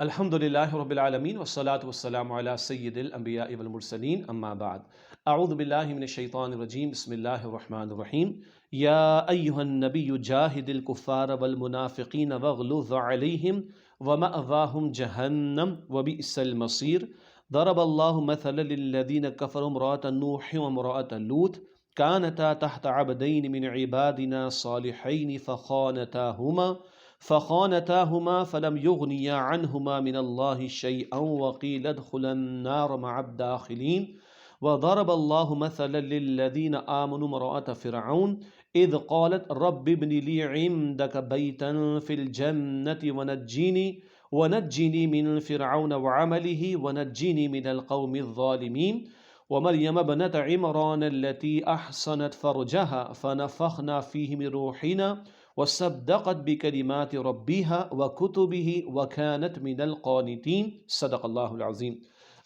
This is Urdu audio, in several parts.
الحمد للہ رب العالمین والصلاة والسلام علی سید الانبیاء والمرسلین اما بعد اعوذ باللہ من الشیطان الرجیم بسم اللہ الرحمن الرحیم یا ایہا النبی جاہد الکفار والمنافقین واغلظ علیہم ومأواہم جہنم وبئس المصیر ضرب اللہ مثلا للذین کفروا امرأة نوح وامرأة لوط كانتا تحت عبدین من عبادنا صالحین فخانتاهما فلم يغنيا عنهما من الله شيئا وقيل ادخلا النار مع الداخلين وضرب الله مثلا للذين آمنوا امرأة فرعون إذ قالت رب ابن لي عندك بيتا في الجنة ونجني من فرعون وعمله ونجني من القوم الظالمين ومريم ابنة عمران التي أحصنت فرجها فنفخنا فيه من روحنا وصدقت بكلمات ربها وكتبه وكانت من القانتين صدق الله العظيم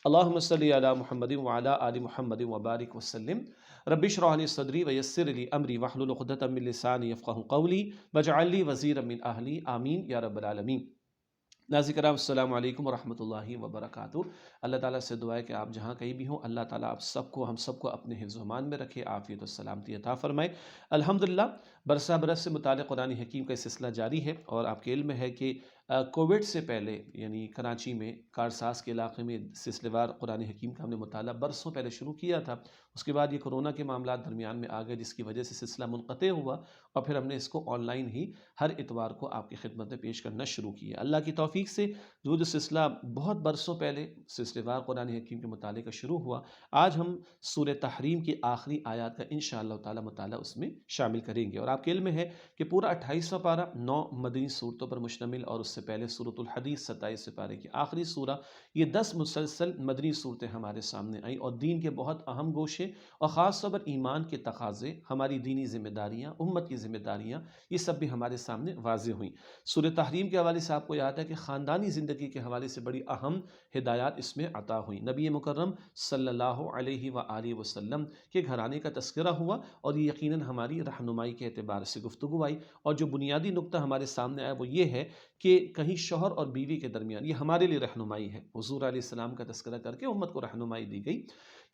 اللهم صل على محمد وعلى آل محمد وبارك وسلم رب اشرح لي صدري ويسر لي أمري واحلل عقدة من لساني يفقهوا قولي واجعل لي وزيرا من أهلي آمين يا رب العالمين۔ ناظرین کرام السلام علیکم ورحمۃ اللہ وبرکاتہ۔ اللہ تعالیٰ سے دعا ہے کہ آپ جہاں کہیں بھی ہوں اللہ تعالیٰ آپ سب کو ہم سب کو اپنے حفظ و امان میں رکھے، عافیت و سلامتی عطا فرمائے۔ الحمدللہ برسہ برس سے متعلق قرآن حکیم کا سلسلہ جاری ہے، اور آپ کے علم میں ہے کہ کووڈ سے پہلے یعنی کراچی میں کارساز کے علاقے میں سلسلے وار قرآن حکیم کا ہم نے مطالعہ برسوں پہلے شروع کیا تھا۔ اس کے بعد یہ کرونا کے معاملات درمیان میں آ گئے، جس کی وجہ سے سلسلہ منقطع ہوا، اور پھر ہم نے اس کو آن لائن ہی ہر اتوار کو آپ کی خدمت میں پیش کرنا شروع کیا۔ اللہ کی توفیق سے جو سلسلہ بہت برسوں پہلے سلسلے وار قرآن حکیم کے مطالعے کا شروع ہوا، آج ہم سورہ تحریم کی آخری آیات کا انشاءاللہ تعالی مطالعہ اس میں شامل کریں گے۔ اور آپ کے علم میں ہے کہ پورا 28واں پارہ 9 مدنی صورتوں پر مشتمل، اور اس سے پہلے سورۃ الحدید 27 پارے کی آخری سورہ، یہ 10 مسلسل مدنی صورتیں ہمارے سامنے آئیں، اور دین کے بہت اہم گوشے اور خاص طور پر ایمان کے تقاضے، ہماری دینی ذمہ داریاں، امت کی ذمہ داریاں، یہ سب بھی ہمارے سامنے واضح ہوئیں۔ سورہ تحریم کے حوالے سے آپ کو یاد ہے کہ خاندانی زندگی کے حوالے سے بڑی اہم ہدایات اس میں عطا ہوئیں۔ نبی مکرم صلی اللہ علیہ وآلہ وسلم کے گھرانے کا تذکرہ ہوا، اور یہ یقیناً ہماری رہنمائی کے اعتبار سے گفتگو آئی، اور جو بنیادی نقطہ ہمارے سامنے آیا وہ یہ ہے کہ کہیں شوہر اور بیوی کے درمیان، یہ ہمارے لیے رہنمائی ہے، حضور علیہ السلام کا تذکرہ کر کے امت کو رہنمائی دی گئی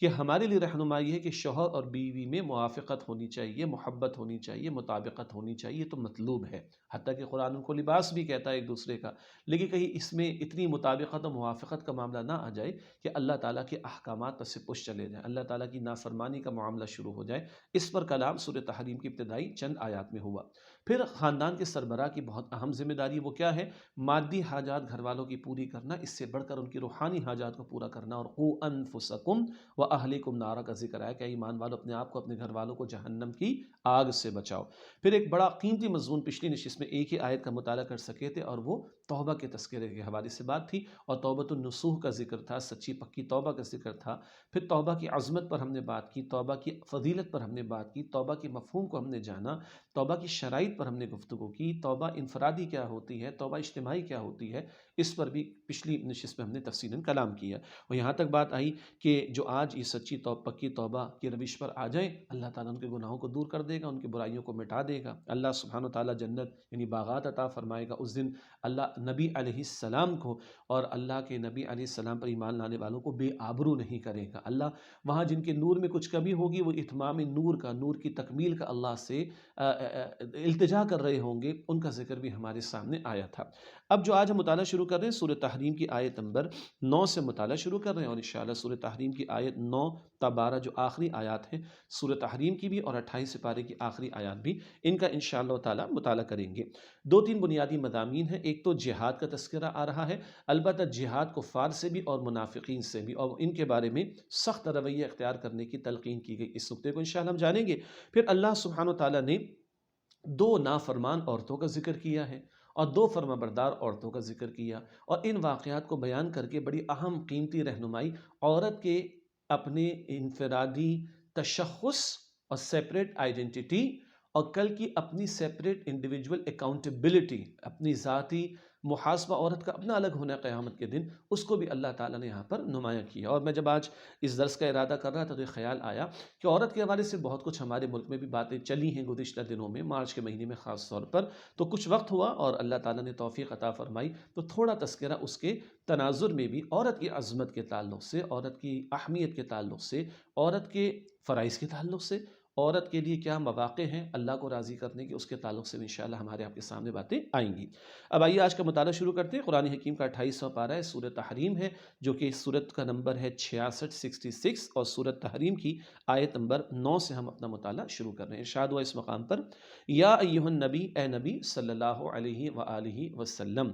کہ ہمارے لیے رہنمائی ہے کہ شوہر اور بیوی میں موافقت ہونی چاہیے، محبت ہونی چاہیے، مطابقت ہونی چاہیے، یہ تو مطلوب ہے۔ حتیٰ کہ قرآن ان کو لباس بھی کہتا ہے ایک دوسرے کا، لیکن کہیں اس میں اتنی مطابقت و موافقت کا معاملہ نہ آ جائے کہ اللہ تعالیٰ کے احکامات پر سے پش چلے جائیں، اللہ تعالیٰ کی نافرمانی کا معاملہ شروع ہو جائے۔ اس پر کلام سورہ تحریم کی ابتدائی چند آیات میں ہوا۔ پھر خاندان کے سربراہ کی بہت اہم ذمہ داری وہ کیا ہے؟ مادی حاجات گھر والوں کی پوری کرنا، اس سے بڑھ کر ان کی روحانی حاجات کو پورا کرنا، اور قوا انفسکم واہلیکم نارا کا ذکر آیا کہ ایمان والو اپنے آپ کو، اپنے گھر والوں کو جہنم کی آگ سے بچاؤ۔ پھر ایک بڑا قیمتی مضمون پچھلی نشست میں ایک ہی آیت کا مطالعہ کر سکے تھے، اور وہ توبہ کے تذکرے کے حوالے سے بات تھی، اور توبۃ النصوح کا ذکر تھا، سچی پکی توبہ کا ذکر تھا۔ پھر توبہ کی عظمت پر ہم نے بات کی، توبہ کی فضیلت پر ہم نے بات کی، توبہ کے مفہوم کو ہم نے جانا، توبہ کی شرائط پر ہم نے گفتگو کی، توبہ انفرادی کیا ہوتی ہے، توبہ اجتماعی کیا ہوتی ہے، اس پر بھی پچھلی نشست میں ہم نے تفصیلاً کلام کیا، اور یہاں تک بات آئی کہ جو آج یہ سچی پکی توبہ کی روش پر آ جائیں، اللہ تعالیٰ ان کے گناہوں کو دور کر دے گا، ان کی برائیوں کو مٹا دے گا، اللہ سبحانہ و تعالیٰ جنت یعنی باغات عطا فرمائے گا۔ اس دن اللہ نبی علیہ السلام کو اور اللہ کے نبی علیہ السلام پر ایمان لانے والوں کو بے آبرو نہیں کرے گا۔ اللہ وہاں جن کے نور میں کچھ کمی ہوگی، وہ اتمام نور کا، نور کی تکمیل کا اللہ سے التجا کر رہے ہوں گے، ان کا ذکر بھی ہمارے سامنے آیا تھا۔ اب جو آج ہم مطالعہ شروع کر رہے ہیں سورہ تحریم کی آیت نمبر 9 سے مطالعہ شروع کر رہے ہیں، اور انشاءاللہ سورہ تحریم کی آیت 9 تا 12 جو آخری آیات ہیں سورہ تحریم کی بھی، اور 28 پارے کی آخری آیات بھی، ان کا انشاءاللہ تعالی مطالعہ کریں گے۔ 2-3 بنیادی مضامین ہیں۔ ایک تو جہاد کا تذکرہ آ رہا ہے، البتہ جہاد کفار سے بھی اور منافقین سے بھی، اور ان کے بارے میں سخت رویہ اختیار کرنے کی تلقین کی گئی۔ اس نقطے کو انشاءاللہ ہم جانیں گے۔ پھر اللہ سبحانہ و تعالیٰ نے 2 نافرمان عورتوں کا ذکر کیا ہے، اور 2 فرمانبردار عورتوں کا ذکر کیا، اور ان واقعات کو بیان کر کے بڑی اہم قیمتی رہنمائی عورت کے اپنے انفرادی تشخص اور سیپریٹ آئیڈینٹیٹی، اور کل کی اپنی سیپریٹ انڈیویجول اکاؤنٹیبلٹی، اپنی ذاتی محاسبہ عورت کا اپنا الگ ہونا ہے قیامت کے دن، اس کو بھی اللہ تعالیٰ نے یہاں پر نمایاں کیا۔ اور میں جب آج اس درس کا ارادہ کر رہا تھا تو یہ خیال آیا کہ عورت کے حوالے سے بہت کچھ ہمارے ملک میں بھی باتیں چلی ہیں گزشتہ دنوں میں، مارچ کے مہینے میں خاص طور پر، تو کچھ وقت ہوا اور اللہ تعالیٰ نے توفیق عطا فرمائی تو تھوڑا تذکرہ اس کے تناظر میں بھی عورت کی عظمت کے تعلق سے، عورت کی اہمیت کے تعلق سے، عورت کے فرائض کے تعلق سے، عورت کے لیے کیا مواقع ہیں اللہ کو راضی کرنے کے، اس کے تعلق سے انشاءاللہ ہمارے آپ کے سامنے باتیں آئیں گی۔ اب آئیے آج کا مطالعہ شروع کرتے ہیں۔ قرآن حکیم کا 28واں پارہ ہے، سورہ تحریم ہے، جو کہ اس سورت کا نمبر ہے 66 اور سورت تحریم کی آیت نمبر 9 سے ہم اپنا مطالعہ شروع کر رہے ہیں۔ ارشاد ہوا اس مقام پر، یا ایھا النبی، اے نبی صلی اللہ علیہ وآلہ وسلم،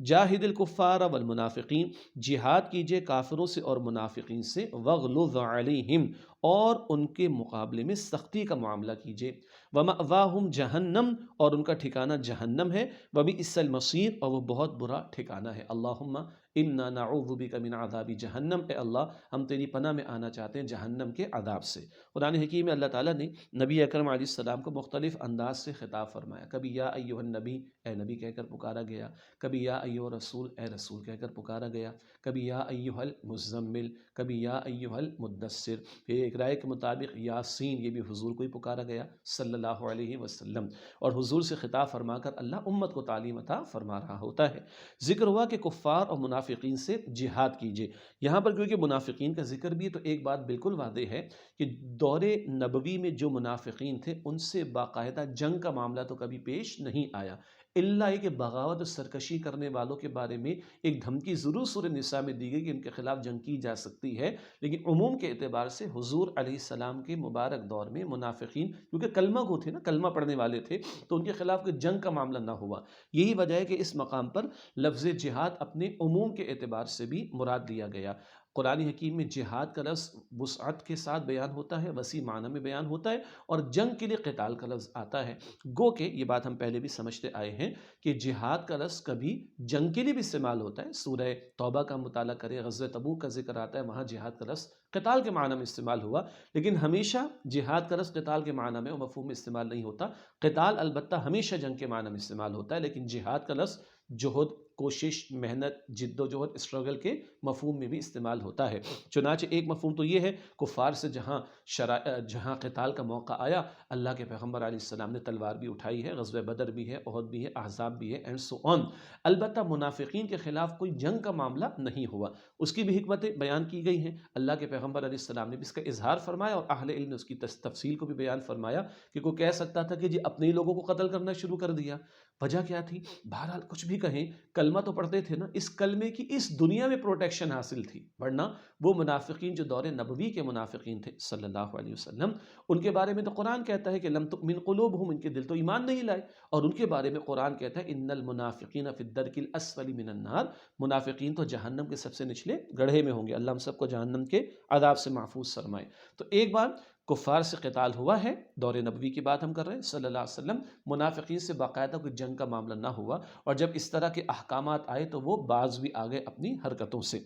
جاہد الکفار والمنافقین، جہاد کیجئے کافروں سے اور منافقین سے، وغلظ علیہم، اور ان کے مقابلے میں سختی کا معاملہ کیجئے، ومأواہم جہنم، اور ان کا ٹھکانہ جہنم ہے، وبئس المصیر، اور وہ بہت برا ٹھکانہ ہے۔ اللہم انا نعوذ بک من عذاب جہنم، اے اللہ ہم تیری پناہ میں آنا چاہتے ہیں جہنم کے عذاب سے۔ قرآن حکیم میں اللہ تعالیٰ نے نبی اکرم علیہ السلام کو مختلف انداز سے خطاب فرمایا، کبھی یا ایھا النبی، اے نبی کہہ کر پکارا گیا، کبھی یا ایھا الرسول، اے رسول کہہ کر پکارا گیا، کبھی یا ایھا المزمل، کبھی یا ایھا المدثر، پھر ایک رائے کے مطابق یاسین، یہ بھی حضور کو ہی پکارا گیا صلی اللہ علیہ وسلم، اور حضور سے خطاب فرما کر اللہ امت کو تعلیم عطا فرما رہا ہوتا ہے۔ ذکر ہوا کہ کفار اور منافقین سے جہاد کیجئے۔ یہاں پر کیونکہ منافقین کا ذکر بھی ہے تو ایک بات بالکل واضح ہے کہ دور نبوی میں جو منافقین تھے ان سے باقاعدہ جنگ کا معاملہ تو کبھی پیش نہیں آیا، اللہ یہ کہ بغاوت و سرکشی کرنے والوں کے بارے میں ایک دھمکی ضرور سورہ نساء میں دی گئی کہ ان کے خلاف جنگ کی جا سکتی ہے، لیکن عموم کے اعتبار سے حضور علیہ السلام کے مبارک دور میں منافقین کیونکہ کلمہ گو تھے نا، کلمہ پڑھنے والے تھے، تو ان کے خلاف کوئی جنگ کا معاملہ نہ ہوا۔ یہی وجہ ہے کہ اس مقام پر لفظ جہاد اپنے عموم کے اعتبار سے بھی مراد لیا گیا۔ قرآن حکیم میں جہاد کا لفظ وسعت کے ساتھ بیان ہوتا ہے، وسیع معنی میں بیان ہوتا ہے، اور جنگ کے لیے قتال کا لفظ آتا ہے۔ گو کہ یہ بات ہم پہلے بھی سمجھتے آئے ہیں کہ جہاد کا لفظ کبھی جنگ کے لیے بھی استعمال ہوتا ہے۔ سورہ توبہ کا مطالعہ کریں، غزوہ تبوک کا ذکر آتا ہے، وہاں جہاد کا لفظ قتال کے معنی میں استعمال ہوا، لیکن ہمیشہ جہاد کا لفظ قتال کے معنی میں و مفہوم میں استعمال نہیں ہوتا۔ قتال البتہ ہمیشہ جنگ کے معنی میں استعمال ہوتا ہے، لیکن جہاد کا لفظ جہد، کوشش، محنت، جد و جہد، اسٹرگل کے مفہوم میں بھی استعمال ہوتا ہے۔ چنانچہ ایک مفہوم تو یہ ہے کفار سے جہاں قتال کا موقع آیا، اللہ کے پیغمبر علیہ السلام نے تلوار بھی اٹھائی ہے، غزوہ بدر بھی ہے، احد بھی ہے، احزاب بھی ہے، اینڈ سو آن۔ البتہ منافقین کے خلاف کوئی جنگ کا معاملہ نہیں ہوا، اس کی بھی حکمتیں بیان کی گئی ہیں۔ اللہ کے پیغمبر علیہ السلام نے بھی اس کا اظہار فرمایا، اور اہل علم نے اس کی تفصیل کو بھی بیان فرمایا کہ کوئی کہہ سکتا تھا کہ جی اپنے ہی لوگوں کو قتل کرنا شروع کر دیا، وجہ کیا تھی؟ بہرحال کچھ بھی کہیں، کلمہ تو پڑھتے تھے نا، اس کلمے کی اس دنیا میں پروٹیکشن حاصل تھی، ورنہ وہ منافقین جو دور نبوی کے منافقین تھے صلی اللہ علیہ وسلم، ان کے بارے میں تو قرآن کہتا ہے کہ لم تؤمن قلوبہم، ان کے دل تو ایمان نہیں لائے، اور ان کے بارے میں قرآن کہتا ہے ان المنافقین فی الدرک الاسفل من النار، منافقین تو جہنم کے سب سے نچلے گڑھے میں ہوں گے، اللہ ہم سب کو جہنم کے عذاب سے محفوظ فرمائے۔ تو ایک بار کفار سے قتال ہوا ہے، دور نبوی کی بات ہم کر رہے ہیں صلی اللہ علیہ وسلم، منافقین سے باقاعدہ کوئی جنگ کا معاملہ نہ ہوا، اور جب اس طرح کے احکامات آئے تو وہ باز بھی آ گئے اپنی حرکتوں سے۔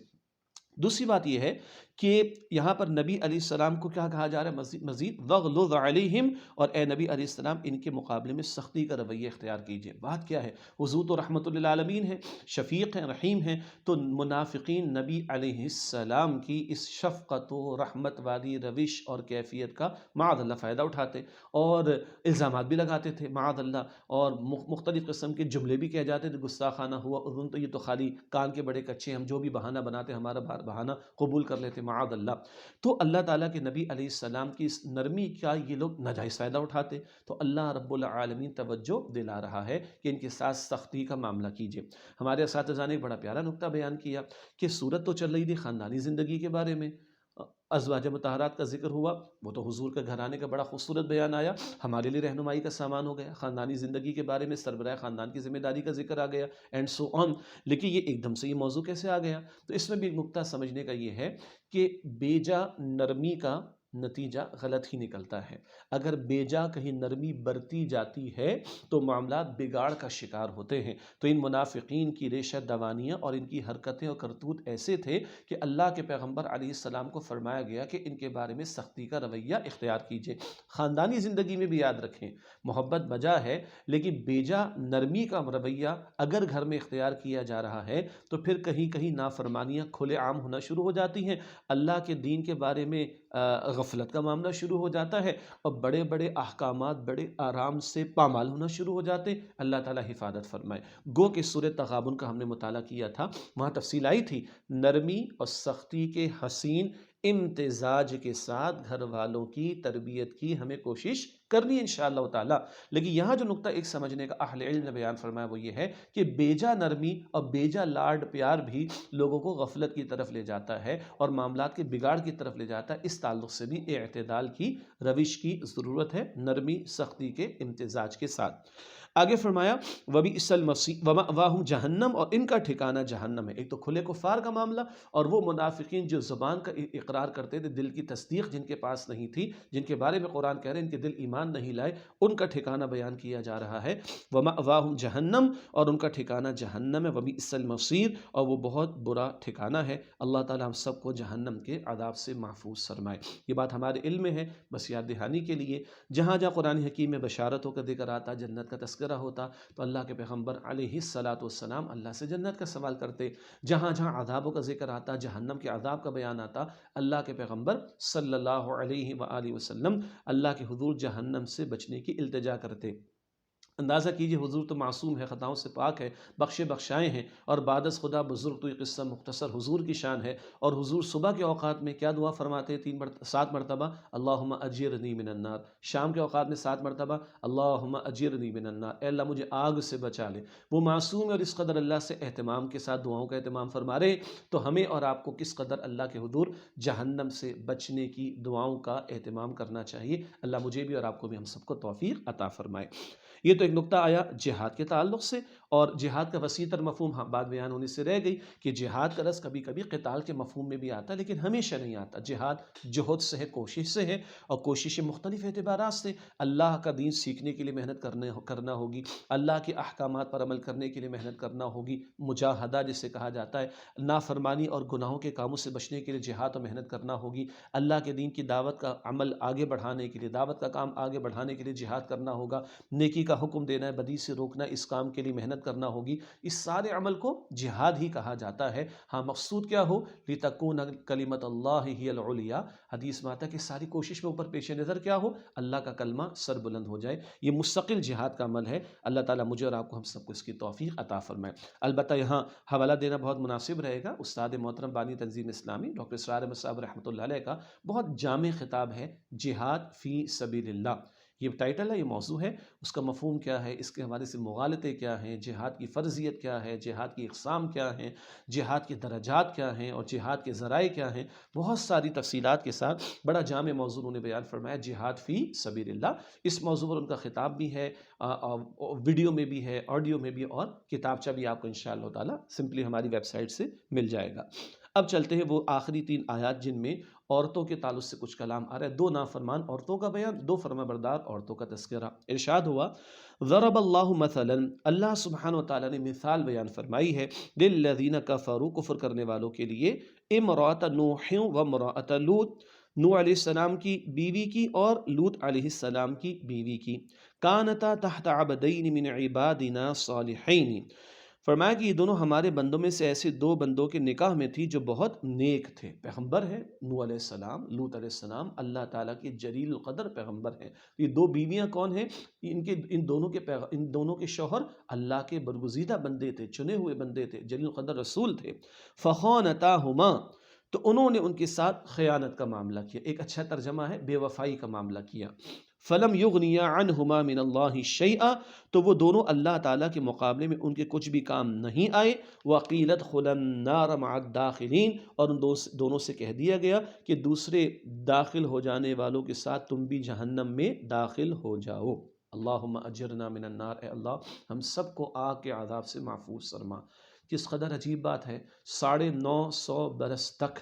دوسری بات یہ ہے کہ یہاں پر نبی علیہ السلام کو کیا کہا جا رہا ہے مزید وغلظ علیہم، اور اے نبی علیہ السلام ان کے مقابلے میں سختی کا رویہ اختیار کیجئے۔ بات کیا ہے؟ حضور تو رحمت للعالمین ہیں، شفیق ہیں، رحیم ہیں، تو منافقین نبی علیہ السلام کی اس شفقت و رحمت والی روش اور کیفیت کا معاذ اللہ فائدہ اٹھاتے اور الزامات بھی لگاتے تھے معاذ اللہ، اور مختلف قسم کے جملے بھی کہہ جاتے تھے، گستاخانہ ہوا اذن تو یہ تو خالی کان کے بڑے کچے، ہم جو بھی بہانہ بناتے ہمارا بہانہ قبول کر لیتے معاذ اللہ۔ تو اللہ تعالیٰ کے نبی علیہ السلام کی اس نرمی کا یہ لوگ ناجائز فائدہ اٹھاتے، تو اللہ رب العالمین توجہ دلا رہا ہے کہ ان کے ساتھ سختی کا معاملہ کیجئے۔ ہمارے اساتذہ نے ایک بڑا پیارا نکتہ بیان کیا کہ صورت تو چل رہی تھی خاندانی زندگی کے بارے میں، ازواج مطہرات کا ذکر ہوا، وہ تو حضور کے گھرانے کا بڑا خوبصورت بیان آیا، ہمارے لیے رہنمائی کا سامان ہو گیا، خاندانی زندگی کے بارے میں سربراہ خاندان کی ذمہ داری کا ذکر آ گیا، اینڈ سو آن۔ لیکن یہ ایک دم سے یہ موضوع کیسے آ گیا؟ تو اس میں بھی ایک نکتہ سمجھنے کا یہ ہے کہ بیجا نرمی کا نتیجہ غلط ہی نکلتا ہے۔ اگر بیجا کہیں نرمی برتی جاتی ہے تو معاملات بگاڑ کا شکار ہوتے ہیں۔ تو ان منافقین کی ریشہ دوانیاں اور ان کی حرکتیں اور کرتوت ایسے تھے کہ اللہ کے پیغمبر علیہ السلام کو فرمایا گیا کہ ان کے بارے میں سختی کا رویہ اختیار کیجئے۔ خاندانی زندگی میں بھی یاد رکھیں، محبت بجا ہے لیکن بیجا نرمی کا رویہ اگر گھر میں اختیار کیا جا رہا ہے تو پھر کہیں کہیں نافرمانیاں کھلے عام ہونا شروع ہو جاتی ہیں، اللہ کے دین کے بارے میں غفلت کا معاملہ شروع ہو جاتا ہے، اور بڑے بڑے احکامات بڑے آرام سے پامال ہونا شروع ہو جاتے ہیں۔ اللہ تعالیٰ حفاظت فرمائے۔ گو کہ سورہ تغابن کا ہم نے مطالعہ کیا تھا، وہاں تفصیل آئی تھی، نرمی اور سختی کے حسین امتزاج کے ساتھ گھر والوں کی تربیت کی ہمیں کوشش کرنی ہے انشاءاللہ تعالیٰ۔ لیکن یہاں جو نقطہ ایک سمجھنے کا اہل علم نے بیان فرمایا وہ یہ ہے کہ بیجا نرمی اور بیجا لاڈ پیار بھی لوگوں کو غفلت کی طرف لے جاتا ہے اور معاملات کے بگاڑ کی طرف لے جاتا ہے۔ اس تعلق سے بھی اعتدال کی روش کی ضرورت ہے، نرمی سختی کے امتزاج کے ساتھ۔ آگے فرمایا وَبِئْسَ الْمَصِيرُ وَمَأْوَاهُمْ جہنم، اور ان کا ٹھکانہ جہنم ہے۔ ایک تو کھلے کفار کا معاملہ، اور وہ منافقین جو زبان کا اقرار کرتے تھے، دل کی تصدیق جن کے پاس نہیں تھی، جن کے بارے میں قرآن کہہ رہے ہیں ان کے دل ایمان نہیں لائے، ان کا ٹھکانہ بیان کیا جا رہا ہے۔ وَمَأْوَاهُمْ جہنم، اور ان کا ٹھکانہ جہنم ہے۔ وَبِئْسَ الْمَصِيرُ، اور وہ بہت برا ٹھکانہ ہے۔ اللہ تعالی ہم سب کو جہنم کے عذاب سے محفوظ فرمائے۔ یہ بات ہمارے علم میں ہے، بس یاد دہانی کے لیے جہاں جہاں قرآن حکیم میں بشارتوں کا ذکر آتا، جنت کا تذکرہ ہوتا، تو اللہ کے پیغمبر علیہ السلام اللہ سے جنت کا سوال کرتے۔ جہاں جہاں عذابوں کا ذکر آتا، جہنم کے عذاب کا بیان آتا، اللہ کے پیغمبر صلی اللہ علیہ وآلہ وسلم اللہ کے حضور جہنم سے بچنے کی التجا کرتے۔ اندازہ کیجئے حضور تو معصوم ہے، خطاؤں سے پاک ہے، بخشے بخشائے ہیں، اور بعد از خدا بزرگ تو یہ قصہ مختصر حضور کی شان ہے۔ اور حضور صبح کے اوقات میں کیا دعا فرماتے ہیں؟ 7 مرتبہ اللہم اجرنی من النار۔ شام کے اوقات میں 7 مرتبہ اللہم اجرنی من النار، اے اللہ مجھے آگ سے بچا لے۔ وہ معصوم ہے اور اس قدر اللہ سے اہتمام کے ساتھ دعاؤں کا اہتمام فرما رہے ہیں، تو ہمیں اور آپ کو کس قدر اللہ کے حضور جہنم سے بچنے کی دعاؤں کا اہتمام کرنا چاہیے۔ اللہ مجھے بھی اور آپ کو بھی ہم سب کو توفیق عطا فرمائے۔ یہ تو ایک نقطہ آیا جہاد کے تعلق سے، اور جہاد کا وسیع تر مفہوم بات بیان ہونے سے رہ گئی کہ جہاد کا لفظ کبھی کبھی قتال کے مفہوم میں بھی آتا ہے، لیکن ہمیشہ نہیں آتا۔ جہاد جہد سے ہے، کوشش سے ہے، اور کوشش مختلف اعتبارات سے۔ اللہ کا دین سیکھنے کے لیے محنت کرنا ہوگی، اللہ کے احکامات پر عمل کرنے کے لیے محنت کرنا ہوگی، مجاہدہ جسے کہا جاتا ہے، نافرمانی اور گناہوں کے کاموں سے بچنے کے لیے جہاد اور محنت کرنا ہوگی، اللہ کے دین کی دعوت کا عمل آگے بڑھانے کے لیے، دعوت کا کام آگے بڑھانے کے لیے جہاد کرنا ہوگا، نیکی کا حکم دینا ہے، بدی سے روکنا، اس کام کے لیے محنت کرنا ہوگی۔ اس سارے عمل کو جہاد ہی کہا جاتا ہے۔ ہاں مقصود کیا ہو؟ لِتَكُونَ كَلِمَةُ اللَّهِ هِيَ الْعُلْيَا، حدیث میں آتا ہے کہ ساری کوشش میں اوپر پیش نظر کیا ہو؟ اللہ کا کلمہ سر بلند ہو جائے۔ یہ مستقل جہاد کا عمل ہے۔ اللہ تعالیٰ مجھے اور آپ کو ہم سب کو اس کی توفیق عطا فرمائے۔ البتہ یہاں حوالہ دینا بہت مناسب رہے گا، استاد محترم بانی تنظیم اسلامی ڈاکٹر اسرار احمد صاحب رحمۃ اللہ علیہ کا بہت جامع خطاب ہے، جہاد فی سبیل اللہ۔ یہ ٹائٹل ہے، یہ موضوع ہے، اس کا مفہوم کیا ہے، اس کے حوالے سے مغالطے کیا ہیں، جہاد کی فرضیت کیا ہے، جہاد کی اقسام کیا ہیں، جہاد کے درجات کیا ہیں، اور جہاد کے ذرائع کیا ہیں، بہت ساری تفصیلات کے ساتھ بڑا جامع موضوع انہوں نے بیان فرمایا، جہاد فی سبیل اللہ۔ اس موضوع پر ان کا خطاب بھی ہے، ویڈیو میں بھی ہے، آڈیو میں بھی، اور کتابچہ بھی آپ کو انشاءاللہ تعالی سمپلی ہماری ویب سائٹ سے مل جائے گا۔ اب چلتے ہیں وہ آخری 3 آیات جن میں عورتوں کے تعلق سے کچھ کلام آ رہا ہے، 2 نافرمان عورتوں کا بیان، 2 فرما بردار عورتوں کا تذکرہ۔ ارشاد ہوا ضرب اللہ مثلا، اللہ سبحانہ و تعالیٰ نے مثال بیان فرمائی ہے، للذین کفروا، کفر کرنے والوں کے لیے، امرأۃ نوح و امرأۃ لوط، نوح علیہ السلام کی بیوی کی اور لوط علیہ السلام کی بیوی کی، کانتا تحت عبدین من عبادنا صالحین، فرمایا کہ یہ دونوں ہمارے بندوں میں سے ایسے 2 بندوں کے نکاح میں تھی جو بہت نیک تھے۔ پیغمبر ہیں نوح علیہ السلام، لوط علیہ السلام، اللہ تعالیٰ کے جلیل القدر پیغمبر ہیں۔ یہ 2 بیویاں کون ہیں؟ ان دونوں کے شوہر اللہ کے برگزیدہ بندے تھے، چنے ہوئے بندے تھے، جلیل القدر رسول تھے۔ فخانتاہما، تو انہوں نے ان کے ساتھ خیانت کا معاملہ کیا، ایک اچھا ترجمہ ہے بے وفائی کا معاملہ کیا۔ فلم یغنیا عنہما من اللہ شیئا، تو وہ دونوں اللہ تعالیٰ کے مقابلے میں ان کے کچھ بھی کام نہیں آئے۔ وقیل ادخلا النار مع الداخلین، اور ان دونوں سے کہہ دیا گیا کہ دوسرے داخل ہو جانے والوں کے ساتھ تم بھی جہنم میں داخل ہو جاؤ۔ اللہم اجرنا من النار، اے اللہ ہم سب کو آگ کے عذاب سے محفوظ فرما۔ کس قدر عجیب بات ہے، 950 برس تک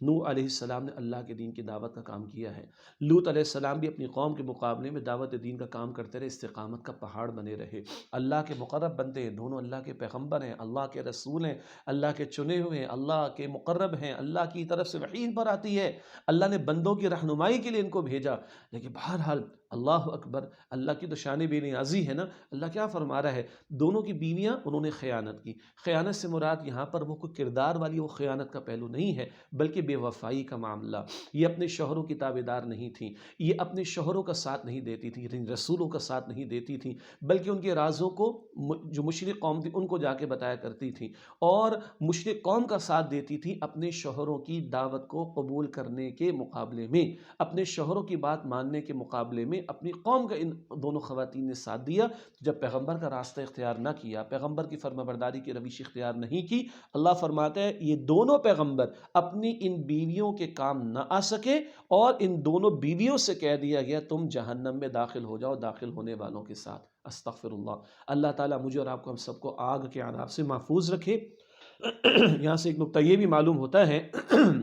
نوح علیہ السلام نے اللہ کے دین کی دعوت کا کام کیا ہے۔ لوط علیہ السلام بھی اپنی قوم کے مقابلے میں دعوت دین کا کام کرتے رہے، استقامت کا پہاڑ بنے رہے، اللہ کے مقرب بندے ہیں، دونوں اللہ کے پیغمبر ہیں، اللہ کے رسول ہیں، اللہ کے چنے ہوئے ہیں، اللہ کے مقرب ہیں، اللہ کی طرف سے وحی ان پر آتی ہے، اللہ نے بندوں کی رہنمائی کے لیے ان کو بھیجا۔ لیکن بہرحال اللہ اکبر، اللہ کی تو شان بے نیازی ہے نا۔ اللہ کیا فرما رہا ہے، دونوں کی بیویاں انہوں نے خیانت کی۔ خیانت سے مراد یہاں پر وہ کوئی کردار والی وہ خیانت کا پہلو نہیں ہے، بلکہ بے وفائی کا معاملہ۔ یہ اپنے شوہروں کی تابعدار نہیں تھیں، یہ اپنے شوہروں کا ساتھ نہیں دیتی تھی، رسولوں کا ساتھ نہیں دیتی تھی، بلکہ ان کے رازوں کو جو مشرک قوم تھی ان کو جا کے بتایا کرتی تھی، اور مشرک قوم کا ساتھ دیتی تھی اپنے شوہروں کی دعوت کو قبول کرنے کے مقابلے میں، اپنے شوہروں کی بات ماننے کے مقابلے میں اپنی قوم کا ان دونوں خواتین نے ساتھ دیا۔ جب پیغمبر کا راستہ اختیار نہ کیا، پیغمبر کی فرمانبرداری کی روش اختیار نہیں کی، اللہ فرماتا ہے یہ دونوں پیغمبر اپنی ان بیویوں کے کام نہ آ سکے، اور ان دونوں بیویوں سے کہہ دیا گیا تم جہنم میں داخل ہو جاؤ داخل ہونے والوں کے ساتھ۔ استغفر اللہ۔ اللہ تعالیٰ مجھے اور آپ کو ہم سب کو آگ کے عذاب سے محفوظ رکھے۔ یہاں سے ایک نقطہ یہ بھی معلوم ہوتا ہے،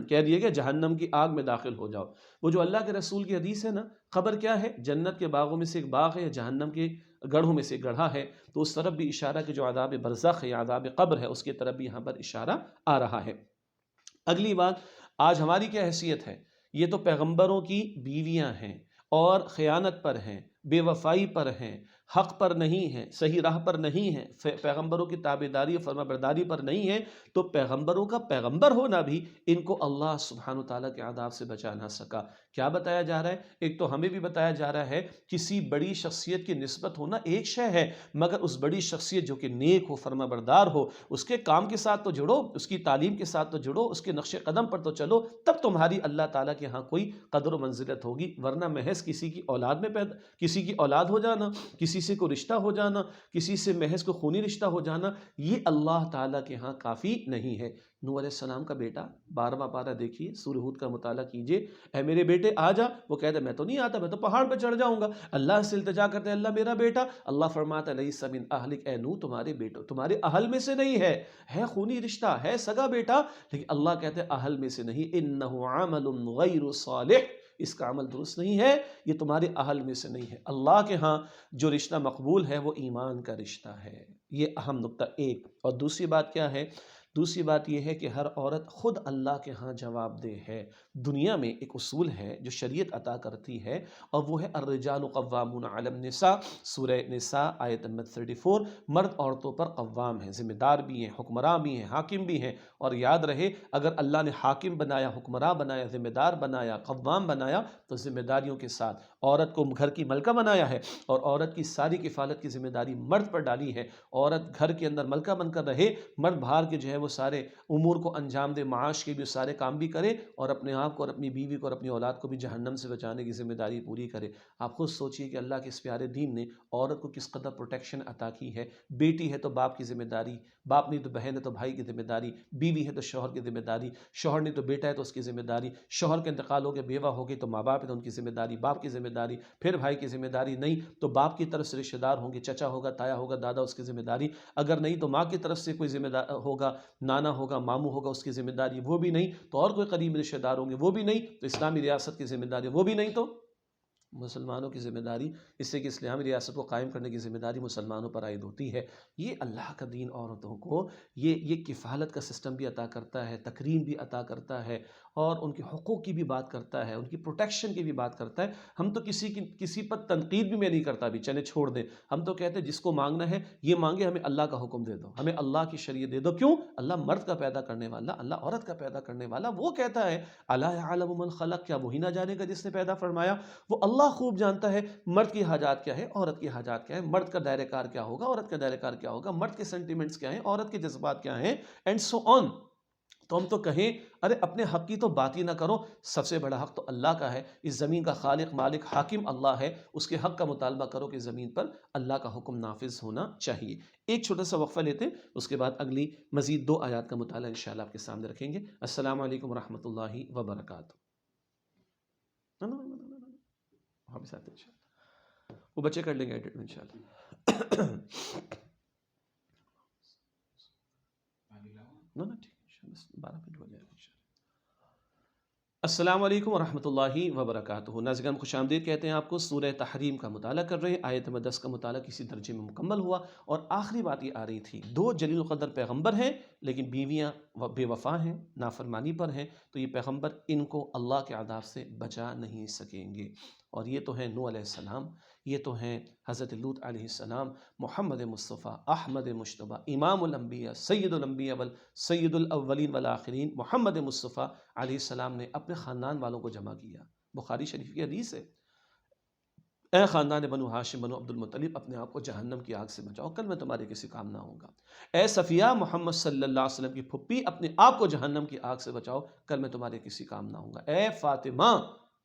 کہہ دیا کہ جہنم کی آگ میں داخل ہو جاؤ۔ وہ جو اللہ کے رسول کی حدیث ہے نا، خبر کیا ہے، جنت کے باغوں میں سے ایک باغ ہے، جہنم کے گڑھوں میں سے ایک گڑھا ہے، تو اس طرف بھی اشارہ کہ جو عذاب برزخ ہے یا عذاب قبر ہے اس کی طرف بھی یہاں پر اشارہ آ رہا ہے۔ اگلی بات، آج ہماری کیا حیثیت ہے؟ یہ تو پیغمبروں کی بیویاں ہیں اور خیانت پر ہیں، بے وفائی پر ہیں، حق پر نہیں ہیں، صحیح راہ پر نہیں ہیں، پیغمبروں کی تابعداری اور فرما برداری پر نہیں ہیں، تو پیغمبروں کا پیغمبر ہونا بھی ان کو اللہ سبحانہ وتعالیٰ کے عذاب سے بچا نہ سکا۔ کیا بتایا جا رہا ہے؟ ایک تو ہمیں بھی بتایا جا رہا ہے کسی بڑی شخصیت کی نسبت ہونا ایک شے ہے، مگر اس بڑی شخصیت جو کہ نیک ہو، فرما بردار ہو، اس کے کام کے ساتھ تو جڑو، اس کی تعلیم کے ساتھ تو جڑو، اس کے نقش قدم پر تو چلو، تب تمہاری اللہ تعالیٰ کے ہاں کوئی قدر و منزلت ہوگی، ورنہ محض کسی کی اولاد میں کسی کی اولاد ہو جانا، کسی سے کوئی رشتہ ہو جانا، کسی سے محض کو خونی رشتہ ہو جانا، یہ اللہ تعالیٰ کے ہاں کافی نہیں ہے۔ نوح علیہ السلام کا بیٹا 12واں پارہ دیکھیے، سورہ ہود کا مطالعہ کیجئے، اے میرے بیٹے آ جا، وہ کہتا ہے میں تو نہیں آتا، میں تو پہاڑ پہ چڑھ جاؤں گا، اللہ سے التجا کرتے ہیں اللہ میرا بیٹا، اللہ فرماتا ہے لیس من اہلک، اے نوح تمہارے بیٹو تمہارے اہل میں سے نہیں ہے خونی رشتہ، ہے سگا بیٹا، لیکن اللہ کہتے ہیں اہل میں سے نہیں، انہ عمل غیر صالح، اس کا عمل درست نہیں ہے، یہ تمہارے اہل میں سے نہیں ہے۔ اللہ کے ہاں جو رشتہ مقبول ہے وہ ایمان کا رشتہ ہے، یہ اہم نقطہ ایک۔ اور دوسری بات کیا ہے؟ دوسری بات یہ ہے کہ ہر عورت خود اللہ کے ہاں جواب دہ ہے۔ دنیا میں ایک اصول ہے جو شریعت عطا کرتی ہے، اور وہ ہے الرجال قوامون علی النساء، سورہ نساء آیت نمبر 34، مرد عورتوں پر قوام ہیں، ذمہ دار بھی ہیں، حکمراں بھی ہیں، حاکم بھی ہیں، اور یاد رہے اگر اللہ نے حاکم بنایا، حکمراں بنایا، ذمہ دار بنایا، قوام بنایا، تو ذمہ داریوں کے ساتھ عورت کو گھر کی ملکہ بنایا ہے، اور عورت کی ساری کفالت کی ذمہ داری مرد پر ڈالی ہے۔ عورت گھر کے اندر ملکہ بن کر رہے، مرد باہر کے جو ہے وہ سارے امور کو انجام دے، معاش کے بھی سارے کام بھی کرے، اور اپنے آپ کو اور اپنی بیوی کو اور اپنی اولاد کو بھی جہنم سے بچانے کی ذمہ داری پوری کرے۔ آپ خود سوچئے کہ اللہ کے اس پیارے دین نے عورت کو کس قدر پروٹیکشن عطا کی ہے۔ بیٹی ہے تو باپ کی ذمہ داری، باپ نہیں تو بہن ہے تو بھائی کی ذمہ داری، بیوی ہے تو شوہر کی ذمہ داری، شوہر نہیں تو بیٹا ہے تو اس کی ذمہ داری، شوہر کا انتقال ہو گیا بیوہ ہو گئی تو ماں باپ ہے تو ان کی ذمہ داری، باپ کی ذمہ داری، پھر بھائی کی ذمہ داری، نہیں تو باپ کی طرف سے رشتہ دار ہوں گے، چچا ہوگا، تایا ہوگا، دادا، اس کی ذمہ داری، اگر نہیں تو ماں کی طرف سے کوئی ذمہ دار ہوگا، نانا ہوگا، ماموں ہوگا، اس کی ذمہ داری، وہ بھی نہیں تو اور کوئی قریب رشتہ دار ہوں گے، وہ بھی نہیں تو اسلامی ریاست کی ذمہ داری، وہ بھی نہیں تو مسلمانوں کی ذمہ داری، اس سے کہ اسلامی ریاست کو قائم کرنے کی ذمہ داری مسلمانوں پر عائد ہوتی ہے۔ یہ اللہ کا دین عورتوں کو یہ کفالت کا سسٹم بھی عطا کرتا ہے، تکریم بھی عطا کرتا ہے، اور ان کے حقوق کی بھی بات کرتا ہے، ان کی پروٹیکشن کی بھی بات کرتا ہے۔ ہم تو کسی پر تنقید بھی میں نہیں کرتا بھی چلے چھوڑ دیں، ہم تو کہتے ہیں جس کو مانگنا ہے یہ مانگے، ہمیں اللہ کا حکم دے دو، ہمیں اللہ کی شریعت دے دو۔ کیوں؟ اللہ مرد کا پیدا کرنے والا، اللہ عورت کا پیدا کرنے والا، وہ کہتا ہے الا یعلم من خلق، کیا وہی نہ جانے گا جس نے پیدا فرمایا؟ وہ اللہ خوب جانتا ہے مرد کی حاجات کیا ہے، عورت کی حاجات کیا ہے، مرد کا دائرہ کار کیا ہوگا، عورت کا دائرہ کار کیا ہوگا، مرد کے سینٹیمنٹس کیا ہیں، عورت کے جذبات کیا ہیں، اینڈ سو آن۔ تو ہم تو کہیں ارے اپنے حق کی تو بات ہی نہ کرو، سب سے بڑا حق تو اللہ کا ہے، اس زمین کا خالق مالک حاکم اللہ ہے، اس کے حق کا مطالبہ کرو کہ زمین پر اللہ کا حکم نافذ ہونا چاہیے۔ ایک چھوٹا سا وقفہ لیتے ہیں، اس کے بعد اگلی مزید 2 آیات کا مطالعہ انشاءاللہ آپ کے سامنے رکھیں گے۔ السلام علیکم ورحمۃ اللہ وبرکاتہ۔ وہاں بھی ساتھ انشاءاللہ وہ بچے کر لیں گے ایڈٹ میں انشاءاللہ۔ نا ٹھیک ہے، 12 منٹ ہو جائے گا۔ السلام علیکم ورحمۃ اللہ وبرکاتہ۔ ناظرین خوش آمدید کہتے ہیں آپ کو۔ سورہ تحریم کا مطالعہ کر رہے ہیں، آیت نمبر 10 کا مطالعہ کسی درجے میں مکمل ہوا، اور آخری بات یہ آ رہی تھی، 2 جلیل القدر پیغمبر ہیں لیکن بیویاں بے وفا ہیں، نافرمانی پر ہیں، تو یہ پیغمبر ان کو اللہ کے عذاب سے بچا نہیں سکیں گے۔ اور یہ تو ہیں نوح علیہ السلام، یہ تو ہیں حضرت لوط علیہ السلام، محمد مصطفیٰ، احمد مشتبہ، امام الانبیاء، سید الانبیاء سید الاولین والآخرین، محمد مصطفیٰ علیہ السلام نے اپنے خاندان والوں کو جمع کیا۔ بخاری شریف کی حدیث ہے، اے خاندان بنو ہاشم بنو عبد المطلب، اپنے آپ کو جہنم کی آگ سے بچاؤ، کل میں تمہارے کسی کام نہ ہوں گا۔ اے صفیہ محمد صلی اللہ علیہ وسلم کی پھپھی، اپنے آپ کو جہنم کی آگ سے بچاؤ، کل میں تمہارے کسی کام نہ ہوں گا۔ اے فاطمہ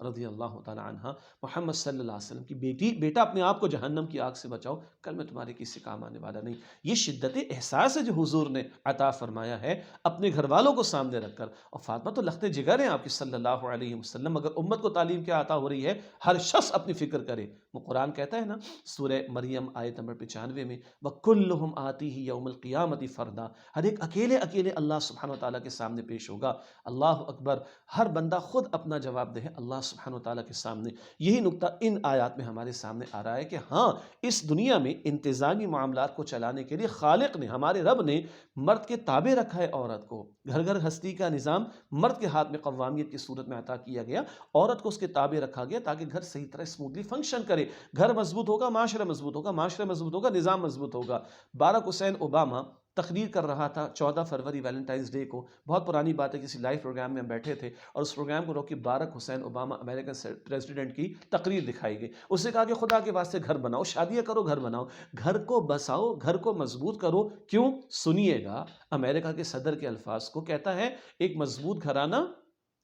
رضی اللہ تعالی عنہ، محمد صلی اللہ علیہ وسلم کی بیٹا، اپنے آپ کو جہنم کی آگ سے بچاؤ، کل میں تمہارے کسی کام آنے والا نہیں۔ یہ شدت احساس ہے جو حضور نے عطا فرمایا ہے اپنے گھر والوں کو سامنے رکھ کر۔ اور فاطمہ تو لخت جگر ہیں آپ کی صلی اللہ علیہ وسلم۔ اگر امت کو تعلیم کیا عطا ہو رہی ہے، ہر شخص اپنی فکر کرے۔ وہ قرآن کہتا ہے نا سورہ مریم آیت نمبر 95 میں، وَكُلُّهُمْ آتِيهِ يَوْمَ الْقِيَامَةِ فَرْدًا، ہر ایک اکیلے اللہ سبحانہ وتعالیٰ کے سامنے پیش ہوگا۔ اللہ اکبر، ہر بندہ خود اپنا جواب دے اللہ سبحانہ وتعالیٰ کے سامنے۔ یہی نقطہ ان آیات میں ہمارے سامنے آ رہا ہے کہ ہاں، اس دنیا میں انتظامی معاملات کو چلانے کے لیے خالق نے، ہمارے رب نے مرد کے تابع رکھا ہے عورت کو۔ گھر گھر ہستی کا نظام مرد کے ہاتھ میں قوامیت کی صورت میں عطا کیا گیا، عورت کو اس کے تابع رکھا گیا تاکہ گھر صحیح طرح اسموتھلی فنکشن کرے۔ گھر مضبوط ہوگا، معاشرہ مضبوط ہوگا، معاشرہ مضبوط ہوگا، نظام مضبوط ہوگا۔ باراک حسین اوباما تقریر کر رہا تھا 14 فروری ویلنٹائنز ڈے کو، بہت پرانی بات ہے، کسی لائیو پروگرام میں ہم بیٹھے تھے اور اس پروگرام کو روک کے باراک حسین اوباما امریکن پریزیڈنٹ کی تقریر دکھائی گئی۔ اس نے کہا کہ خدا کے واسطے گھر بناؤ، شادیاں کرو، گھر بناؤ، گھر کو بساؤ، گھر کو مضبوط کرو۔ کیوں؟ سنیے گا امریکہ کے صدر کے الفاظ کو، کہتا ہے ایک مضبوط گھرانہ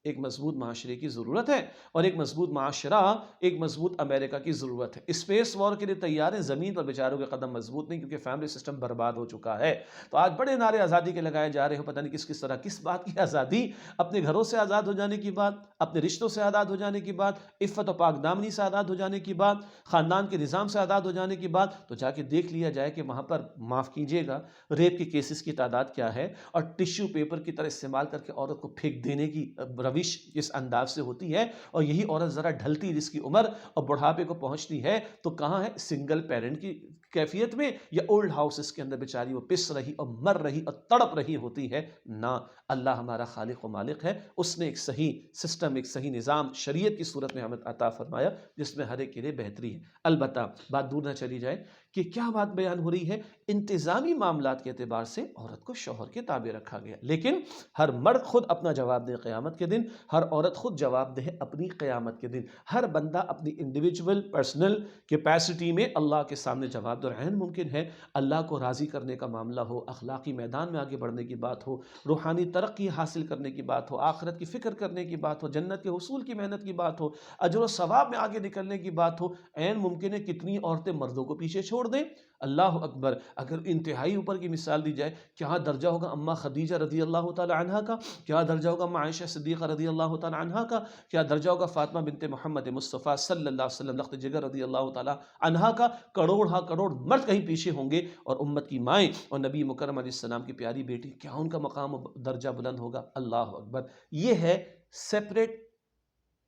ایک مضبوط معاشرے کی ضرورت ہے، اور ایک مضبوط معاشرہ ایک مضبوط امریکہ کی ضرورت ہے۔ اسپیس وار کے لیے تیار ہیں، زمین پر بیچاروں کے قدم مضبوط نہیں، کیونکہ فیملی سسٹم برباد ہو چکا ہے۔ تو آج بڑے نعرے آزادی کے لگائے جا رہے ہو، پتہ نہیں کس طرح، کس بات کی آزادی؟ اپنے گھروں سے آزاد ہو جانے کی بات، اپنے رشتوں سے آزاد ہو جانے کی بات، عفت و پاک دامنی سے آزاد ہو جانے کی بات، خاندان کے نظام سے آزاد ہو جانے کی بات۔ تو جا کے دیکھ لیا جائے کہ وہاں پر، معاف کیجیے گا، ریپ کے کیسز کی تعداد کیا ہے، اور ٹیشو پیپر کی طرح استعمال کر کے عورت کو پھینک دینے کی روش اس انداز سے ہوتی ہے، اور یہی عورت ذرا ڈھلتی جس کی عمر اور بڑھاپے کو پہنچتی ہے تو کہاں ہے؟ سنگل پیرنٹ کی کیفیت میں، یا اولڈ ہاؤسز کے اندر بیچاری وہ پس رہی اور مر رہی اور تڑپ رہی ہوتی ہے۔ نہ، اللہ ہمارا خالق و مالک ہے، اس نے ایک صحیح سسٹم، ایک صحیح نظام شریعت کی صورت میں ہمیں عطا فرمایا، جس میں ہر ایک کے لیے بہتری ہے۔ البتہ بات دور نہ چلی جائے کہ کیا بات بیان ہو رہی ہے؟ انتظامی معاملات کے اعتبار سے عورت کو شوہر کے تابع رکھا گیا، لیکن ہر مرد خود اپنا جواب دے قیامت کے دن، ہر عورت خود جواب دے اپنی قیامت کے دن، ہر بندہ اپنی انڈیویجول پرسنل کیپیسٹی میں اللہ کے سامنے جواب دے۔ عین ممکن ہے اللہ کو راضی کرنے کا معاملہ ہو، اخلاقی میدان میں آگے بڑھنے کی بات ہو، روحانی ترقی حاصل کرنے کی بات ہو، آخرت کی فکر کرنے کی بات ہو، جنت کے حصول کی محنت کی بات ہو، اجر و ثواب میں آگے نکلنے کی بات ہو، عین ممکن ہے کتنی عورتیں مردوں کو پیچھے چھوڑ دیں۔ اللہ اکبر، اگر انتہائی اوپر کی مثال دی جائے، کیا درجہ ہوگا اماں خدیجہ رضی اللہ تعالی عنہا کا، کیا درجہ ہوگا اماں عائشہ صدیقہ رضی اللہ تعالی عنہا کا، کیا درجہ ہوگا فاطمہ بنت محمد مصطفیٰ صلی اللہ علیہ وسلم لخت جگر رضی اللہ تعالی عنہا کا۔ کروڑ ہاں کروڑ مرد کہیں پیچھے ہوں گے، اور امت کی مائیں اور نبی مکرم علیہ السلام کی پیاری بیٹی، کیا ان کا مقام و درجہ بلند ہوگا؟ اللہ اکبر۔ یہ ہے سیپریٹ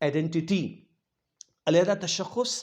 آئیڈینٹیٹی، علیحدہ تشخص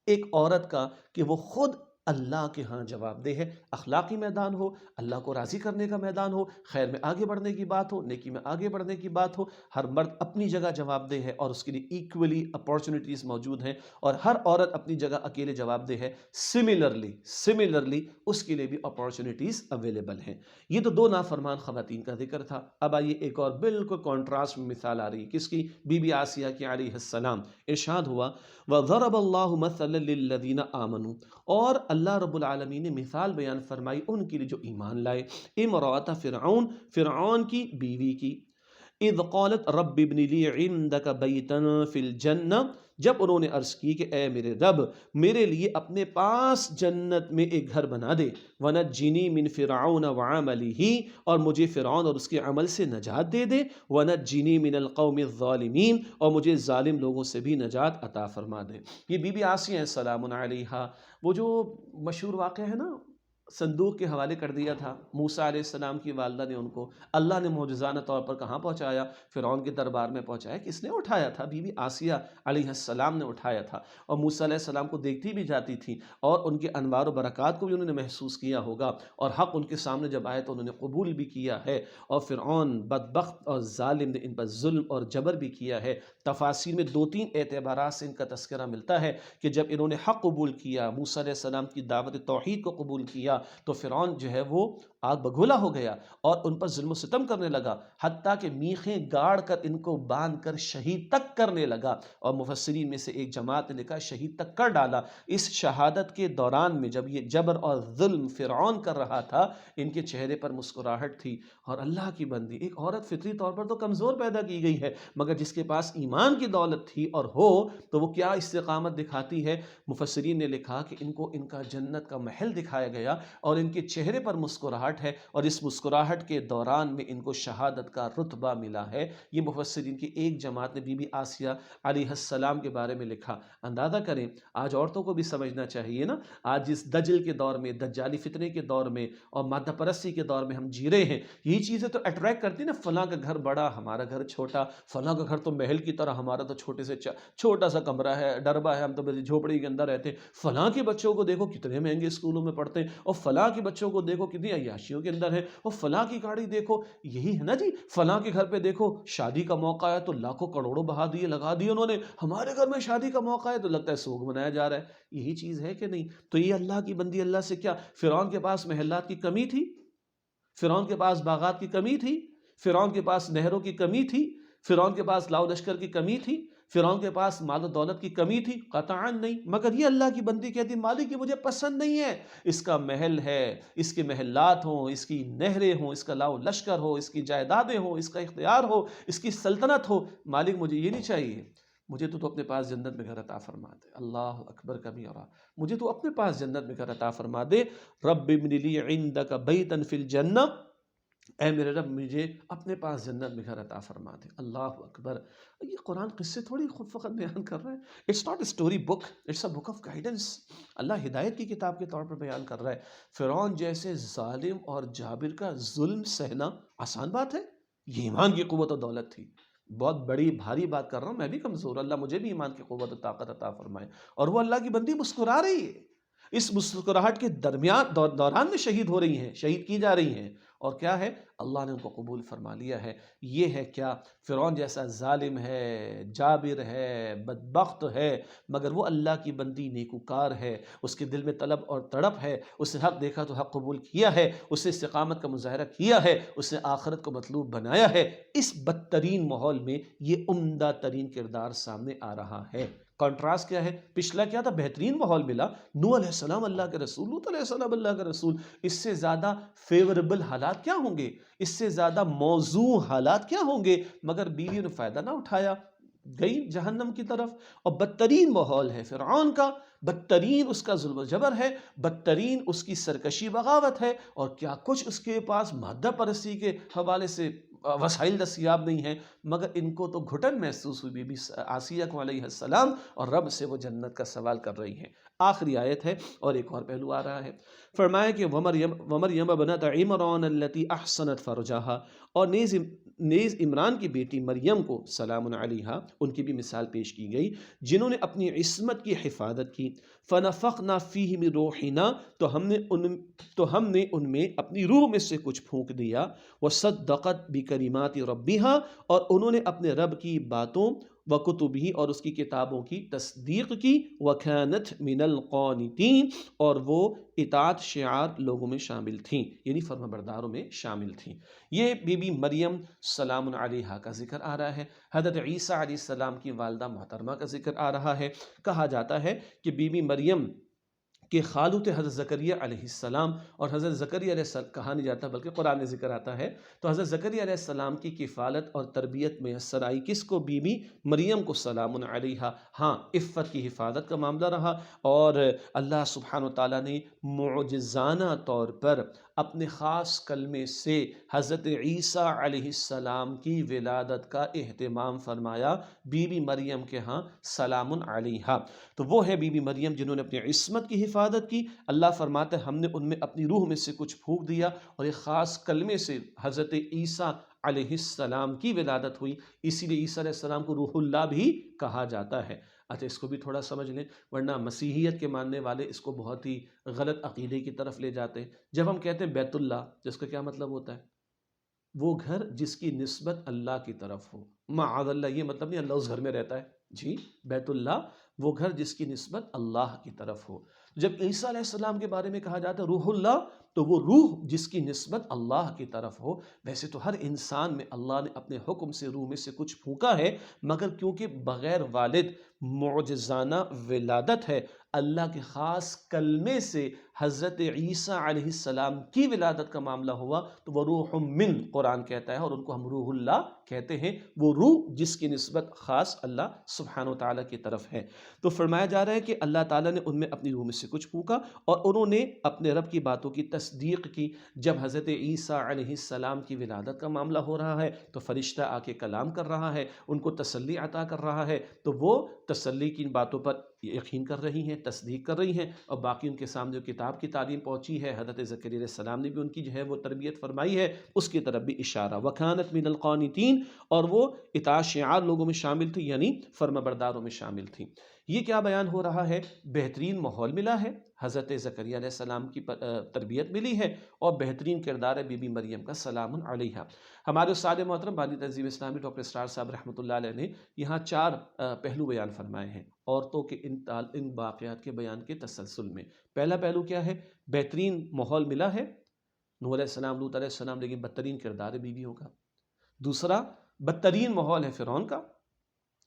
ایک عورت کا، کہ وہ خود اللہ کے ہاں جواب دہ ہے۔ اخلاقی میدان ہو، اللہ کو راضی کرنے کا میدان ہو، خیر میں آگے بڑھنے کی بات ہو، نیکی میں آگے بڑھنے کی بات ہو، ہر مرد اپنی جگہ جواب دہ ہے اور اس کے لیے ایکولی اپارچونٹیز موجود ہیں، اور ہر عورت اپنی جگہ اکیلے جواب دہ ہے۔ سملرلی اس کے لیے بھی اپارچونٹیز اویلیبل ہیں۔ یہ تو 2 نافرمان خواتین کا ذکر تھا۔ اب آئیے ایک اور بالکل کانٹراسٹ میں مثال آ رہی ہے، کس کی؟ بی بی آسیہ کی علیہ السلام۔ ارشاد ہوا وَضَرَبَ اللَّهُ مَثَلًا لِلَّذِينَ آمَنُوا، اور اللہ رب العالمین نے مثال بیان فرمائی ان کے لیے جو ایمان لائے، امرأۃ فرعون، فرعون کی بیوی کی، اذ قالت رب ابن لی عندک بیتا فی الجنہ، جب انہوں نے عرض کی کہ اے میرے رب، میرے لیے اپنے پاس جنت میں ایک گھر بنا دے، ونجنی من فرعون وعملہ، اور مجھے فرعون اور اس کے عمل سے نجات دے دے، ونجنی من القوم الظالمین، اور مجھے ظالم لوگوں سے بھی نجات عطا فرما دے۔ یہ بی بی آسیہ سلام علیہا، وہ جو مشہور واقعہ ہے نا صندوق کے حوالے کر دیا تھا موسیٰ علیہ السلام کی والدہ نے ان کو، اللہ نے معجزانہ طور پر کہاں پہنچایا؟ فرعون کے دربار میں پہنچایا۔ کس نے اٹھایا تھا؟ بی بی آسیہ علیہ السلام نے اٹھایا تھا، اور موسیٰ علیہ السلام کو دیکھتی بھی جاتی تھی، اور ان کے انوار و برکات کو بھی انہوں نے محسوس کیا ہوگا، اور حق ان کے سامنے جب آئے تو انہوں نے قبول بھی کیا ہے، اور فرعون بدبخت اور ظالم نے ان پر ظلم اور جبر بھی کیا ہے۔ تفاسیر میں 2-3 اعتبارات سے ان کا تذکرہ ملتا ہے کہ جب انہوں نے حق قبول کیا، موسیٰ علیہ السلام کی دعوت توحید کو قبول کیا، تو فرعون جو ہے وہ آگ بگولا ہو گیا اور ان پر ظلم و ستم کرنے لگا، حتیٰ کہ میخیں گاڑ کر ان کو باندھ کر شہید تک کرنے لگا، اور مفسرین میں سے ایک جماعت نے لکھا شہید تک کر ڈالا۔ اس شہادت کے دوران میں جب یہ جبر اور ظلم فرعون کر رہا تھا، ان کے چہرے پر مسکراہٹ تھی، اور اللہ کی بندی، ایک عورت فطری طور پر تو کمزور پیدا کی گئی ہے، مگر جس کے پاس ایمان کی دولت تھی اور ہو تو وہ کیا استقامت دکھاتی ہے۔ مفسرین نے لکھا کہ ان کو ان کا جنت کا محل دکھایا گیا، اور ان کے چہرے پر مسکراہٹ ہے، اور اس مسکراہٹ کے دوران میں ان کو شہادت کا رتبہ ملا ہے۔ یہ مفسرین کی ایک جماعت نے بی بی آسیہ علیہ السلام کے بارے میں لکھا۔ اندازہ کریں آج عورتوں کو بھی سمجھنا چاہیے نا، آج جس دجل کے دور میں، دجالی فتنے کے دور میں اور مادہ پرستی کے دور میں ہم جی رہے ہیں، یہی چیزیں تو اٹریکٹ کرتی نا، فلاں کا گھر بڑا ہمارا گھر چھوٹا، فلاں کا گھر تو محل کی طرح ہمارا تو چھوٹا سا کمرہ ہے، ڈربا ہے، ہم تو بس جھوپڑی کے اندر رہتے ہیں، فلاں کے بچوں کو دیکھو کتنے مہنگے اسکولوں میں پڑھتے ہیں، اور فلاں کے بچوں کو دیکھو کتنی عیاشیوں کے اندر ہے، اور فلاں کی گاڑی دیکھو، یہی ہے نا جی، فلاں کے گھر پہ دیکھو شادی کا موقع ہے تو لاکھوں کروڑوں لگا دیے انہوں نے، ہمارے گھر میں شادی کا موقع ہے تو لگتا ہے سوگ منایا جا رہا ہے۔ یہی چیز ہے کہ نہیں؟ تو یہ اللہ کی بندی اللہ سے کیا؟ فرعون کے پاس محلات کی کمی تھی، فرعون کے پاس باغات کی کمی تھی، فرعون کے پاس نہروں کی کمی تھی، فرعون کے پاس لاؤ لشکر کی کمی تھی، فرعون کے پاس مال و دولت کی کمی تھی؟ قطعاً نہیں، مگر یہ اللہ کی بندی کہتی مالک یہ مجھے پسند نہیں ہے، اس کا محل ہے، اس کے محلات ہوں، اس کی نہریں ہوں، اس کا لاؤ لشکر ہو، اس کی جائیدادیں ہوں، اس کا اختیار ہو، اس کی سلطنت ہو، مالک مجھے یہ نہیں چاہیے، مجھے تو اپنے پاس جنت میں گھر عطا فرما دے۔ اللہ اکبر کبیرہ، مجھے تو اپنے پاس جنت میں گھر عطا فرما دے۔ رب ابن لی عندک بیتا فی الجنہ، اے میرے رب مجھے اپنے پاس جنت میں گھر عطا فرما دے۔ اللہ اکبر۔ یہ قرآن قصے تھوڑی خود فقط بیان کر رہا ہے، it's not a story book, it's a book of guidance. Allah ہدایت کی کتاب کے طور پر بیان کر رہا ہے۔ فرعون جیسے ظالم اور جابر کا ظلم سہنا آسان بات ہے؟ یہ ایمان کی قوت و دولت تھی۔ بہت بڑی بھاری بات کر رہا ہوں، میں بھی کمزور، اللہ مجھے بھی ایمان کی قوت و طاقت عطا فرمائے۔ اور وہ اللہ کی بندی مسکرا رہی ہے، اس مسکراہٹ کے دوران میں شہید ہو رہی ہیں، شہید کی جا رہی ہیں، اور کیا ہے؟ اللہ نے ان کو قبول فرما لیا ہے۔ یہ ہے کیا؟ فرعون جیسا ظالم ہے، جابر ہے، بدبخت ہے، مگر وہ اللہ کی بندی نیکوکار ہے، اس کے دل میں طلب اور تڑپ ہے، اس نے حق دیکھا تو حق قبول کیا ہے، اس نے استقامت کا مظاہرہ کیا ہے، اس نے آخرت کو مطلوب بنایا ہے۔ اس بدترین ماحول میں یہ عمدہ ترین کردار سامنے آ رہا ہے۔ کنٹراسٹ کیا ہے؟ پچھلا کیا تھا؟ بہترین ماحول ملا، نوح علیہ السلام اللہ کے رسول، لوط علیہ السلام اللہ کے رسول، اس سے زیادہ فیوریبل حالات کیا ہوں گے؟ اس سے زیادہ موزوں حالات کیا ہوں گے؟ مگر بیوی نے فائدہ نہ اٹھایا، گئی جہنم کی طرف۔ اور بدترین ماحول ہے فرعون کا، بدترین اس کا ظلم و جبر ہے، بدترین اس کی سرکشی بغاوت ہے، اور کیا کچھ اس کے پاس مادہ پرستی کے حوالے سے وسائل دستیاب نہیں ہیں، مگر ان کو تو گھٹن محسوس ہوئی۔ بی بی آسیہ کو علیہ السلام اور رب سے وہ جنت کا سوال کر رہی ہیں۔ آخری آیت ہے اور ایک اور پہلو آ رہا ہے، فرمایا کہ وَمَرْيَمَ بَنَتَ عِمْرَانَ الَّتِي أَحْصَنَتْ فَرْجَهَا، اور نیز عمران کی بیٹی مریم کو سلام علیہا، ان کی بھی مثال پیش کی گئی، جنہوں نے اپنی عصمت کی حفاظت کی۔ فَنَفَخْنَا فِيهِ مِن رُوحِنَا، تو ہم نے ان میں اپنی روح میں سے کچھ پھونک دیا۔ وَصَدَّقَتْ بِكَلِمَاتِ رَبِّهَا، اور انہوں نے اپنے رب کی باتوں وَكُتُبِهِ، اور اس کی کتابوں کی تصدیق کی۔ وَكَانَتْ مِنَ الْقَانِتِينَ، اور وہ اطاعت شعار لوگوں میں شامل تھیں، یعنی فرما برداروں میں شامل تھیں۔ یہ بی بی مریم سلام علیہا کا ذکر آ رہا ہے۔ حضرت عیسیٰ علیہ السلام کی والدہ محترمہ کا ذکر آ رہا ہے۔ کہا جاتا ہے کہ بی بی مریم کہ خالو تھے حضرت زکریا علیہ السلام، اور حضرت زکریا علیہ السلام کہا نہیں جاتا بلکہ قرآن میں ذکر آتا ہے، تو حضرت زکریا علیہ السلام کی کفالت اور تربیت میسر آئی کس کو؟ بی بی مریم کو سلام علیہا۔ ہاں، عفت کی حفاظت کا معاملہ رہا، اور اللہ سبحانہ و تعالیٰ نے معجزانہ طور پر اپنے خاص کلمے سے حضرت عیسیٰ علیہ السلام کی ولادت کا اہتمام فرمایا بی بی مریم کے ہاں سلام علیہا۔ تو وہ ہے بی بی مریم جنہوں نے اپنی عصمت کی حفاظت کی۔ اللہ فرماتا ہے ہم نے ان میں اپنی روح میں سے کچھ پھونک دیا اور ایک خاص کلمے سے حضرت عیسیٰ علیہ السلام کی ولادت ہوئی، اسی لیے عیسیٰ علیہ السلام کو روح اللہ بھی کہا جاتا ہے۔ اچھا اس کو بھی تھوڑا سمجھ لیں، ورنہ مسیحیت کے ماننے والے اس کو بہت ہی غلط عقیدے کی طرف لے جاتے ہیں۔ جب ہم کہتے ہیں بیت اللہ، جس کا کیا مطلب ہوتا ہے؟ وہ گھر جس کی نسبت اللہ کی طرف ہو۔ معاذ اللہ، یہ مطلب نہیں اللہ اس گھر میں رہتا ہے، جی بیت اللہ وہ گھر جس کی نسبت اللہ کی طرف ہو۔ جب عیسیٰ علیہ السلام کے بارے میں کہا جاتا ہے روح اللہ، تو وہ روح جس کی نسبت اللہ کی طرف ہو۔ ویسے تو ہر انسان میں اللہ نے اپنے حکم سے روح میں سے کچھ پھونکا ہے، مگر کیونکہ بغیر والد معجزانہ ولادت ہے، اللہ کے خاص کلمے سے حضرت عیسیٰ علیہ السلام کی ولادت کا معاملہ ہوا، تو وہ روح من قرآن کہتا ہے، اور ان کو ہم روح اللہ کہتے ہیں، وہ روح جس کی نسبت خاص اللہ سبحانہ وتعالیٰ کی طرف ہے۔ تو فرمایا جا رہا ہے کہ اللہ تعالیٰ نے ان میں اپنی روح میں سے کچھ پھونکا اور انہوں نے اپنے رب کی باتوں کی تصدیق کی۔ جب حضرت عیسیٰ علیہ السلام کی ولادت کا معاملہ ہو رہا ہے تو فرشتہ آ کے کلام کر رہا ہے، ان کو تسلی عطا کر رہا ہے، تو وہ تسلی کی باتوں پر یقین کر رہی ہیں، تصدیق کر رہی ہیں، اور باقی ان کے سامنے جو کتاب کی تعلیم پہنچی ہے، حضرت زکریا علیہ السلام نے بھی ان کی جو ہے وہ تربیت فرمائی ہے، اس کی طرف بھی اشارہ۔ وَكَانَتْ مِنَ الْقَانِتِينَ، اور وہ اطاعت شعار لوگوں میں شامل تھی، یعنی فرما برداروں میں شامل تھی۔ یہ کیا بیان ہو رہا ہے؟ بہترین ماحول ملا ہے، حضرت زکریا علیہ السلام کی تربیت ملی ہے، اور بہترین کردار ہے بی بی مریم کا سلام علیہا۔ ہمارے استاد محترم بانی تنظیم اسلامی ڈاکٹر اسرار صاحب رحمۃ اللہ علیہ نے یہاں 4 پہلو بیان فرمائے ہیں عورتوں کے ان واقعات کے بیان کے تسلسل میں۔ پہلا پہلو کیا ہے؟ بہترین ماحول ملا ہے نوح علیہ السلام، لوط علیہ السلام، لیکن بدترین کردار ہے بیویوں کا۔ دوسرا، بدترین ماحول ہے فرعون کا،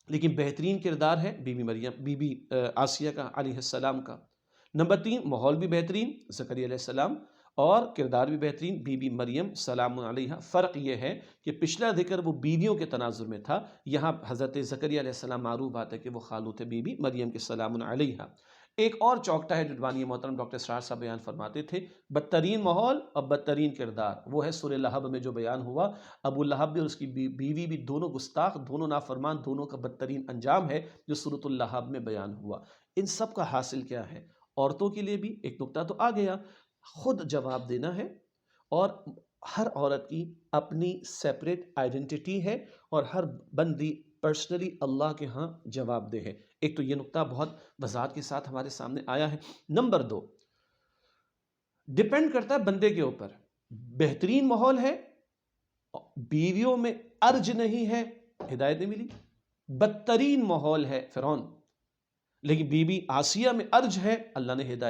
لیکن بہترین کردار ہے بی بی مریم، بی بی آسیہ کا علیہ السلام کا۔ نمبر 3، ماحول بھی بہترین زکریا علیہ السلام، اور کردار بھی بہترین بی بی مریم سلام علیہا۔ فرق یہ ہے کہ پچھلا ذکر وہ بیویوں کے تناظر میں تھا، یہاں حضرت زکریا علیہ السلام معروف بات ہے کہ وہ خالو تھے بی بی مریم کے سلام علیہا۔ ایک اور چوکٹا ہے جو بانی محترم ڈاکٹر اسرار صاحب بیان فرماتے تھے، بدترین ماحول اور بدترین کردار، وہ ہے سورہ لہب میں جو بیان ہوا۔ ابو لہب بھی اور اس کی بیوی بھی دونوں گستاخ، دونوں نافرمان، دونوں کا بدترین انجام ہے جو سورۃ اللہب میں بیان ہوا۔ ان سب کا حاصل کیا ہے؟ عورتوں کے لیے بھی ایک نقطہ تو آ گیا، خود جواب دینا ہے، اور ہر عورت کی اپنی سیپریٹ آئیڈینٹی ہے، اور ہر بندی پرسنلی اللہ کے ہاں جواب دہ ہے۔ ایک تو یہ نقطہ بہت وضاحت کے ساتھ ہمارے سامنے آیا ہے۔ نمبر 2، ڈیپینڈ کرتا ہے بندے کے اوپر۔ بہترین ماحول ہے، بیویوں میں ارج نہیں ہے، ہدایت نہیں ملی۔ بدترین ماحول ہے فرعون، لیکن بی بی آسیہ میں ارج ہے، اللہ نے ہدایت